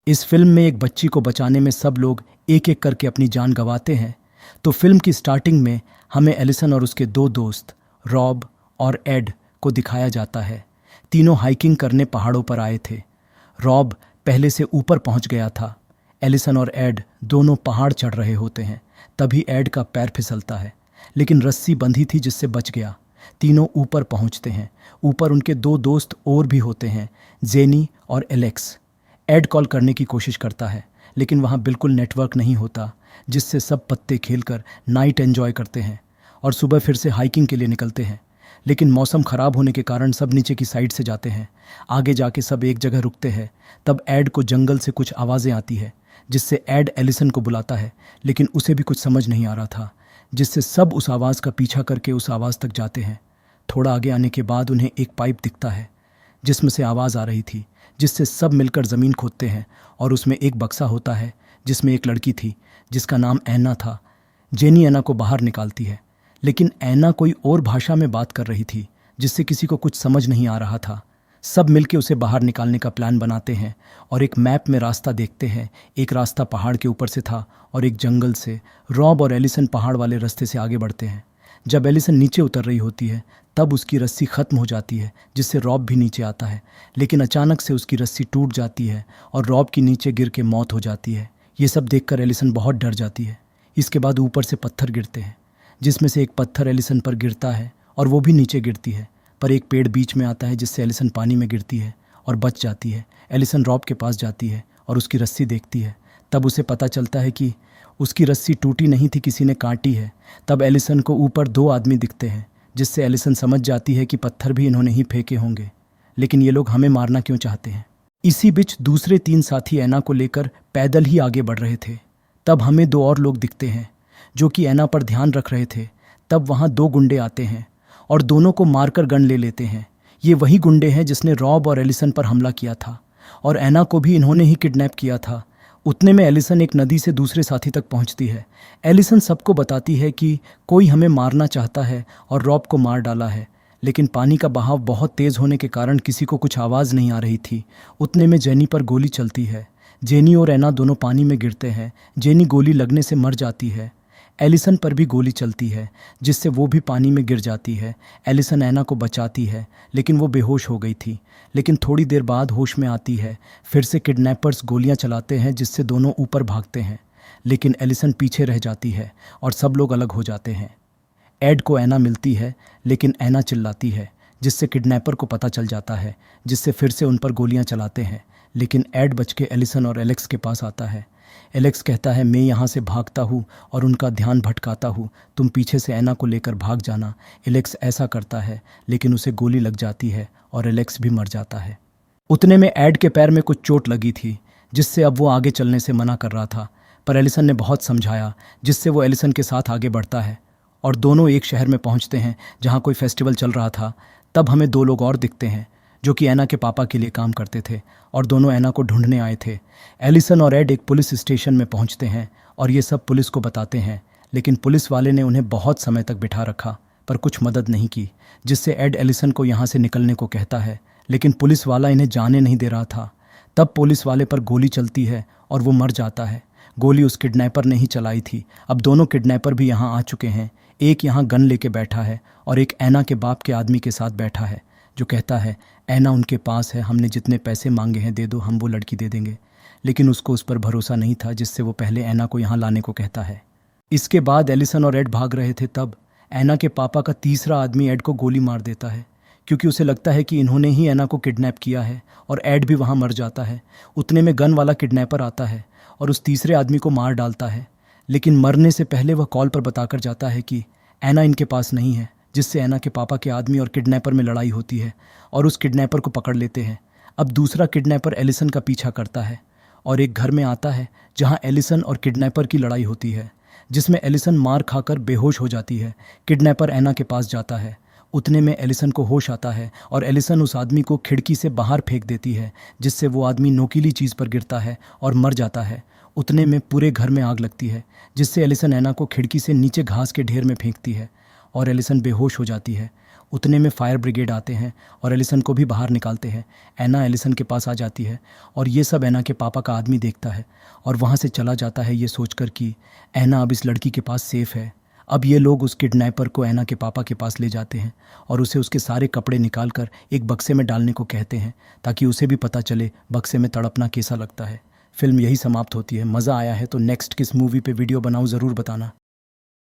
इस फिल्म में एक बच्ची को बचाने में सब लोग एक एक करके अपनी जान गंवाते हैं। तो फिल्म की स्टार्टिंग में हमें एलिसन और उसके दो दोस्त रॉब और एड को दिखाया जाता है। तीनों हाइकिंग करने पहाड़ों पर आए थे। रॉब पहले से ऊपर पहुंच गया था। एलिसन और एड दोनों पहाड़ चढ़ रहे होते हैं। तभी एड का पैर फिसलता है, लेकिन रस्सी बंधी थी जिससे बच गया। तीनों ऊपर पहुंचते हैं। ऊपर उनके दो दोस्त और भी होते हैं, जेनी और एलेक्स। एड कॉल करने की कोशिश करता है, लेकिन वहाँ बिल्कुल नेटवर्क नहीं होता, जिससे सब पत्ते खेलकर नाइट एंजॉय करते हैं और सुबह फिर से हाइकिंग के लिए निकलते हैं। लेकिन मौसम ख़राब होने के कारण सब नीचे की साइड से जाते हैं। आगे जाके सब एक जगह रुकते हैं। तब एड को जंगल से कुछ आवाज़ें आती है, जिससे एड एलिसन को बुलाता है, लेकिन उसे भी कुछ समझ नहीं आ रहा था, जिससे सब उस आवाज़ का पीछा करके उस आवाज़ तक जाते हैं। थोड़ा आगे आने के बाद उन्हें एक पाइप दिखता है जिसमें से आवाज़ आ रही थी, जिससे सब मिलकर ज़मीन खोदते हैं और उसमें एक बक्सा होता है जिसमें एक लड़की थी जिसका नाम ऐना था। जेनी ऐना को बाहर निकालती है, लेकिन ऐना कोई और भाषा में बात कर रही थी जिससे किसी को कुछ समझ नहीं आ रहा था। सब मिलके उसे बाहर निकालने का प्लान बनाते हैं और एक मैप में रास्ता देखते हैं। एक रास्ता पहाड़ के ऊपर से था और एक जंगल से। रॉब और एलिसन पहाड़ वाले रास्ते से आगे बढ़ते हैं। जब एलिसन नीचे उतर रही होती है तब उसकी रस्सी ख़त्म हो जाती है, जिससे रॉब भी नीचे आता है, लेकिन अचानक से उसकी रस्सी टूट जाती है और रॉब की नीचे गिर के मौत हो जाती है। ये सब देखकर एलिसन बहुत डर जाती है। इसके बाद ऊपर से पत्थर गिरते हैं, जिसमें से एक पत्थर एलिसन पर गिरता है और वो भी नीचे गिरती है, पर एक पेड़ बीच में आता है जिससे एलिसन पानी में गिरती है और बच जाती है। एलिसन रॉब के पास जाती है और उसकी रस्सी देखती है। तब उसे पता चलता है कि उसकी रस्सी टूटी नहीं थी, किसी ने काटी है। तब एलिसन को ऊपर दो आदमी दिखते हैं, जिससे एलिसन समझ जाती है कि पत्थर भी इन्होंने ही फेंके होंगे, लेकिन ये लोग हमें मारना क्यों चाहते हैं। इसी बीच दूसरे तीन साथी ऐना को लेकर पैदल ही आगे बढ़ रहे थे। तब हमें दो और लोग दिखते हैं जो कि ऐना पर ध्यान रख रहे थे। तब वहाँ दो गुंडे आते हैं और दोनों को मारकर गन ले लेते हैं। ये वही गुंडे हैं जिसने रॉब और एलिसन पर हमला किया था और ऐना को भी इन्होंने ही किडनैप किया था। उतने में एलिसन एक नदी से दूसरे साथी तक पहुंचती है। एलिसन सबको बताती है कि कोई हमें मारना चाहता है और रॉब को मार डाला है, लेकिन पानी का बहाव बहुत तेज़ होने के कारण किसी को कुछ आवाज़ नहीं आ रही थी। उतने में जेनी पर गोली चलती है। जेनी और ऐना दोनों पानी में गिरते हैं। जेनी गोली लगने से मर जाती है। एलिसन पर भी गोली चलती है, जिससे वो भी पानी में गिर जाती है। एलिसन ऐना को बचाती है, लेकिन वो बेहोश हो गई थी। लेकिन थोड़ी देर बाद होश में आती है। फिर से किडनैपर्स गोलियां चलाते हैं, जिससे दोनों ऊपर भागते हैं, लेकिन एलिसन पीछे रह जाती है और सब लोग अलग हो जाते हैं। एड को ऐना मिलती है, लेकिन ऐना चिल्लाती है, जिससे किडनैपर को पता चल जाता है, जिससे फिर से उन पर गोलियां चलाते हैं। लेकिन एड बच के एलिसन और एलेक्स के पास आता है। एलेक्स कहता है, मैं यहाँ से भागता हूँ और उनका ध्यान भटकाता हूँ, तुम पीछे से ऐना को लेकर भाग जाना। एलेक्स ऐसा करता है, लेकिन उसे गोली लग जाती है और एलेक्स भी मर जाता है। उतने में एड के पैर में कुछ चोट लगी थी, जिससे अब वो आगे चलने से मना कर रहा था, पर एलिसन ने बहुत समझाया, जिससे वो एलिसन के साथ आगे बढ़ता है और दोनों एक शहर में पहुँचते हैं जहाँ कोई फेस्टिवल चल रहा था। तब हमें दो लोग और दिखते हैं जो कि ऐना के पापा के लिए काम करते थे और दोनों ऐना को ढूंढने आए थे। एलिसन और एड एक पुलिस स्टेशन में पहुंचते हैं और ये सब पुलिस को बताते हैं, लेकिन पुलिस वाले ने उन्हें बहुत समय तक बिठा रखा पर कुछ मदद नहीं की, जिससे एड एलिसन को यहाँ से निकलने को कहता है, लेकिन पुलिस वाला इन्हें जाने नहीं दे रहा था। तब पुलिस वाले पर गोली चलती है और वो मर जाता है। गोली उस किडनैपर ने ही चलाई थी। अब दोनों किडनैपर भी यहाँ आ चुके हैं। एक यहाँ गन लेके बैठा है और एक ऐना के बाप के आदमी के साथ बैठा है, जो कहता है, ऐना उनके पास है, हमने जितने पैसे मांगे हैं दे दो, हम वो लड़की दे देंगे। लेकिन उसको उस पर भरोसा नहीं था, जिससे वो पहले ऐना को यहाँ लाने को कहता है। इसके बाद एलिसन और एड भाग रहे थे। तब ऐना के पापा का तीसरा आदमी एड को गोली मार देता है, क्योंकि उसे लगता है कि इन्होंने ही ऐना को किडनैप किया है, और एड भी वहाँ मर जाता है। उतने में गन वाला किडनैपर आता है और उस तीसरे आदमी को मार डालता है, लेकिन मरने से पहले वह कॉल पर बताकर जाता है कि ऐना इनके पास नहीं है, जिससे ऐना के पापा के आदमी और किडनैपर में लड़ाई होती है और उस किडनैपर को पकड़ लेते हैं। अब दूसरा किडनैपर एलिसन का पीछा करता है और एक घर में आता है जहां एलिसन और किडनैपर की लड़ाई होती है, जिसमें एलिसन मार खाकर बेहोश हो जाती है। किडनैपर ऐना के पास जाता है। उतने में एलिसन को होश आता है और एलिसन उस आदमी को खिड़की से बाहर फेंक देती है, जिससे वो आदमी नोकीली चीज़ पर गिरता है और मर जाता है। उतने में पूरे घर में आग लगती है, जिससे एलिसन ऐना को खिड़की से नीचे घास के ढेर में फेंकती है और एलिसन बेहोश हो जाती है। उतने में फायर ब्रिगेड आते हैं और एलिसन को भी बाहर निकालते हैं। ऐना एलिसन के पास आ जाती है और ये सब ऐना के पापा का आदमी देखता है और वहाँ से चला जाता है ये सोचकर कि ऐना अब इस लड़की के पास सेफ है। अब ये लोग उस किडनैपर को ऐना के पापा के पास ले जाते हैं और उसे उसके सारे कपड़े निकाल कर एक बक्से में डालने को कहते हैं ताकि उसे भी पता चले बक्से में तड़पना कैसा लगता है। फिल्म यही समाप्त होती है। मज़ा आया है तो नेक्स्ट किस मूवी पे वीडियो बनाऊँ ज़रूर बताना।